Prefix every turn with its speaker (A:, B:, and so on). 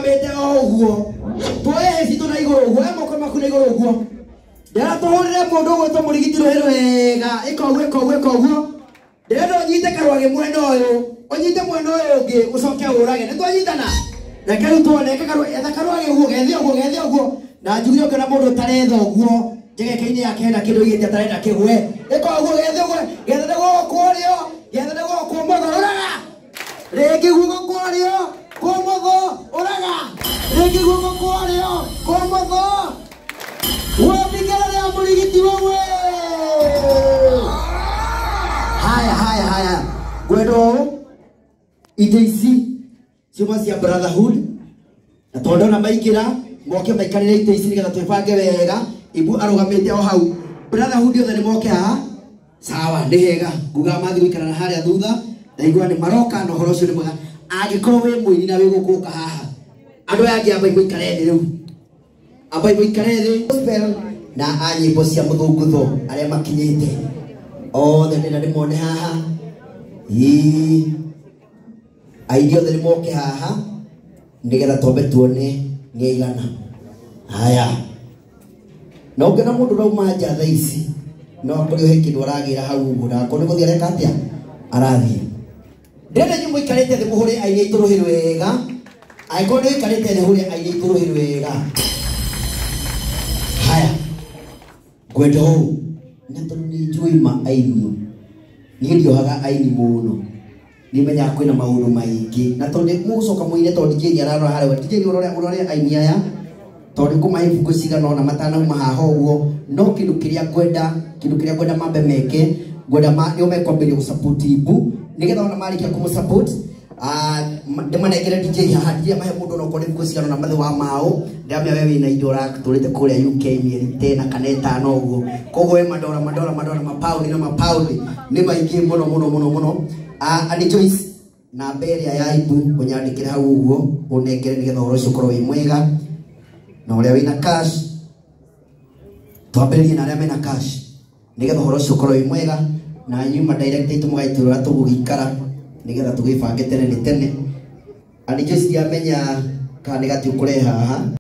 A: arugamite oguo twoe citu na iguru guo moko maku na iguru guo ndera tuhurire mundu gwitwo murigiti ruhiru wega ikoguo ndero nyite karwage mwena uyu onyite mwena uyu ungi ucoke urage ni twanyitana reke riu tuone karwage guo gethe uguo na njugire ngona mundu taretha uguo njegeke-ini yake hena kindu igite atarenda kigwe ikoguo gethe guo kurio gethe guo kumotho uraga rĩngĩ guoko kwario kũmotho ũraga rĩngĩ guoko kwario kũmotho wambikara rĩa mũrigiti wewe haya gwendo ite ici ciuma cia brotherhood na tondũ ona maingĩra moke maikarĩre ite ici nĩgetha twĩbange wega ibu arũgamĩte o hau brotherhood othe nĩ moke haha sawa nĩ hega nguga mathi gũikarana harĩa thutha ndaigua nĩ maroka na ũhoro ũcio nĩ mwega angĩkorwo wĩ mũini na wĩ gũkũka haha andũ aya angĩ amba igũikare thĩ rĩu amba igũikare thĩ na a nyĩmbo cia mũthũngũtho arĩa makinyĩte othe ndĩna ndĩmone haha aingĩ othe nĩ moke haha nĩgetha twambe tuone nĩ aigana haya na ũngĩona mũndũ rauma nja thaa ici no akorwo he kĩndũ aragĩra hau ũguo na akorwo nĩ gũthiĩ areka atĩa arathiĩ ndĩrenda inyuĩ mũikarĩte thĩ mũhũre aini aitũ rũhĩ wega angĩkorwo nĩ ũikarĩte thĩ hũre aini aitũ rũhĩ wega haya ngwenda ũũ nĩ tondũ nĩ njũĩ ma aini niĩ ndiohaga aini mũno nĩmenyaga kwĩna maũndũ maingĩ na tondũ mũgũcoka mũine tondũ DJ ararora harĩa DJ ũrore aini aya tondũ kũmahe ibungo cigana ona matanauma haha ũguo no kĩndũ kĩrĩa ngwenda mambe meke ngwenda nĩo mekwambĩrĩria gũsupport ibu nĩgetha ona marĩkia kũmũsupport ndĩmanengere DJ haha DJ mahe mũndũ ona okorwo ibungo cigana ona mathe wa mao ndĩramenya we wĩna indo ũratũrĩte kũrĩa UK mĩeri 10 kana 5 ũguo koguo we mandora mapaundi na mapaundi nĩ maingĩ mũno Andy Joyce na mbere ya ibu ũnyandĩkĩre hau ũguo ũnengere nĩgetha ũhoro ũcio ũkorwo wĩ mwega na ũrĩa wĩna cash twambĩrĩrie na arĩa mena cash nĩgetha ũhoro ũcio ũkorwo wĩ mwega na nyuma director itu mũgaitũrũra tũgũgĩikara nĩgetha tũgĩbange tene Andy Joyce ndiamenya kana nĩ gati ũkũreha haha